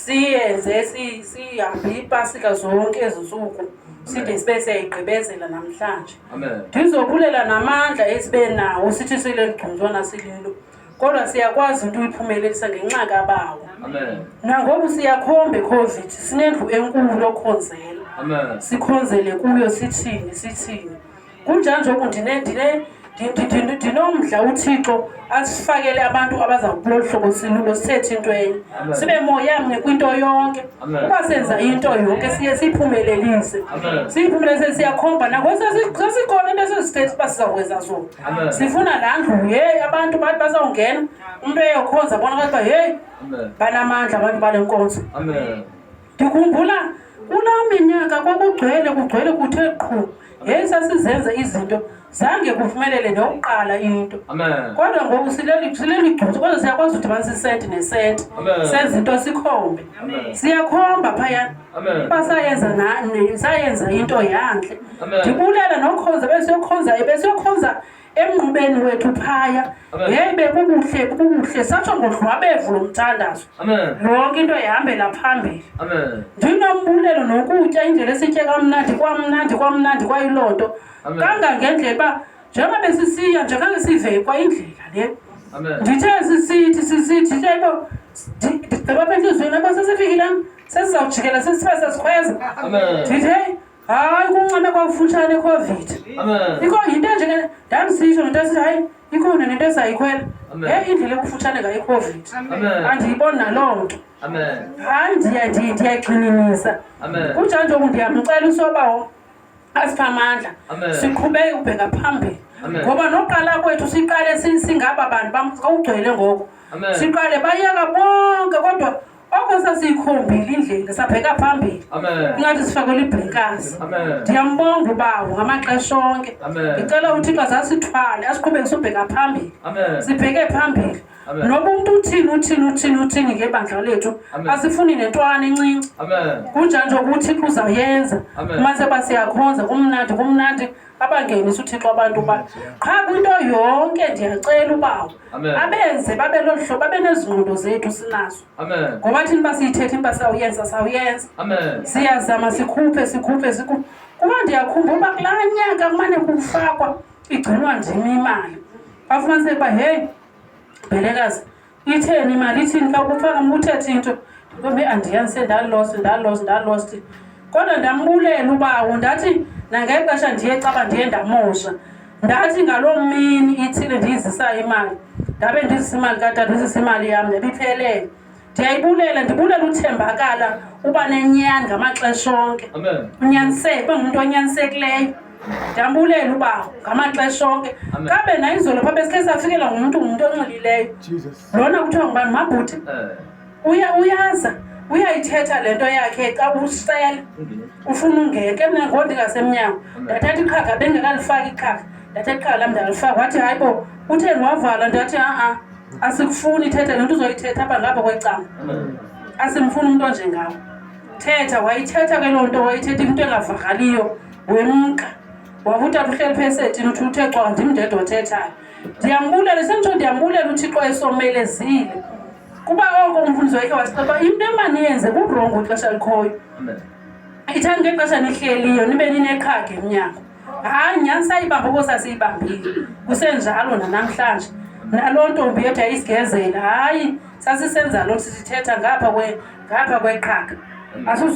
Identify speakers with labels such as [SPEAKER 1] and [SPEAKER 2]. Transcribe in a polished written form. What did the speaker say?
[SPEAKER 1] siyenze sihambe iPasika zonke ezinsuku side sibe siyayigqibezela namhlanje.
[SPEAKER 2] Amen.
[SPEAKER 1] Ndizobulela namandla esibe nawo sithi silegqunzwana sililo. Kodwa siyakwazi into uyiphumelelisa ngenxa kaBawo.
[SPEAKER 2] Amen.
[SPEAKER 1] Nangoku siyakhomba iCovid sinendlu enkulu lokhonzela.
[SPEAKER 2] Amen.
[SPEAKER 1] Sikhonzele kuyo sithini. Kunjanje ndinomdla uThixo asifakele abantu abaza kulolu hlobo silulo sithethe into enye. Sibe moyamnye kwinto yonke. Kuba senza into yonke siye siphumelelise. Siphumelelise siyakhomba nangoku sesikhona into esizithethe basizakwenza zona. Sifuna la ndlu abantu bathi bazawungena umuntu eyokhonza bona kathi hey banamandla abantu balenkonzo.
[SPEAKER 2] Amen.
[SPEAKER 1] Ndikhumbula kula minyaka kwakugcwele kuthe qhu sasizenza izinto zange kuvumelele nokuqala into.
[SPEAKER 2] Amen.
[SPEAKER 1] Kodwa ngoku sileli gqunzu kodwa siyakwazi ukudibanisa isenti nesenti senza into sikhombe. Siyakhomba phaya sayenza into yanhle. Ndibulela nokhonza besiyokhonza emnqubeni wethu phaya bekubuhle satsho ngodlwabevu lomthandazo yonke into yahambela phambili. Ndinombulelo nokutya indlela esitye kwamnandi kwayiloo nto kangangendlela uba njengoba besisiya njengoba sivekwa indlela le ndithe sisithi yebo ndigqiba apha entliziyweni abo sesifikile sesizawujikela sesiba sesikhweza ndithe hayi kuncame kwakufutshane iCovid. Yinto nje ndamsitsho nento esithi hayi ikhona nento ezayikhwela indlela ekufutshane ngayo iCovid andiyiboni naloo nto. Hayi ndiyayigxininisa kunjanje oku ndiyamcela uSobawo asiphe amandla siqhubeke ubheka phambili ngoba noqala kwethu siqale singaba bantu bamgcwele ngoku siqale bayeka bonke kodwa oko sasiyikhombile indlela sabheka phambili ingathi sifakele ibhekasi. Ndiyambonga uBawo ngamaxesha onke. Ngicela uThixo asithwale asiqhubeke sobheka phambili sibheke phambili noba umuntu uthini ngebandla lethu asifuni nentwana encinci. Kunjanje ukuthi uzayenza mase basiyakhonza kumnandi abangenisa uThixo abantu qha kwinto yonke. Ndiyacela uBawo abenze babe lolu hlobo babe nezingqondo zethu sinazo ngoba thini basiyithethe imba sawuyenza siyazama sikhuphe kuba ndiyakhumbula uba kulaa nyaka kumane kufakwa igcinwa ndim imali bafumaniseke uba hey Bhelekazi itheni imali ithini xa kufaka uthethe into ndikombe andiyanise ndalost kodwa ndambulela uBawo ndathi nangexesha ndiyecaba ndiye ndamosha ndathi ngaloo mini ithile ndiyizisa imali ndabe ndizisa imali katata ndizisa imali yam ndibiphelele. Ndibulela uthembakala uba nenyani ngamaxesha onke unyaniseke uba ngumuntu onyanisekileyo. Ndambulela uBawo ngamaxesha onke kabe nayizolo pha besikhe safikela ngumuntu onxilileyo lona kuthiwa ngubani Mabhuti uyaza uyayithetha le nto yakhe xa usela ufuna ungeke mna ngoku ndingasemnyango ndathatha iqhaga bengekalifaki iqhaga ndathatha iqhaga lam ndalifaka wathi hayi bo utheni wavala ndathi asikufuni ithetha le nto uzoyithetha apha ngapha kwecama asimfuni umuntu onjengawo thetha. Wayithetha ke loo nto wayithetha into engavakaliyo wemka wavuthatha uhleli phesethini uthi uthe cwa ndim ndedwa othethayo. Ndiyambulela sentsho ndiyambulela uThixo esomelezile kuba oko umfundisi wakhe wasixaba into emaniyenze kurongo ixesha likhoyo. Ithani ngexesha nihleliyo nibe nineqhaga emnyango hayi nyani sayibamba oko sasiyibambile kusenjalo nanamhlanje naloo ntombi yethu yayisigezela hayi sasisenza loo sisithetha ngapha kweqhaga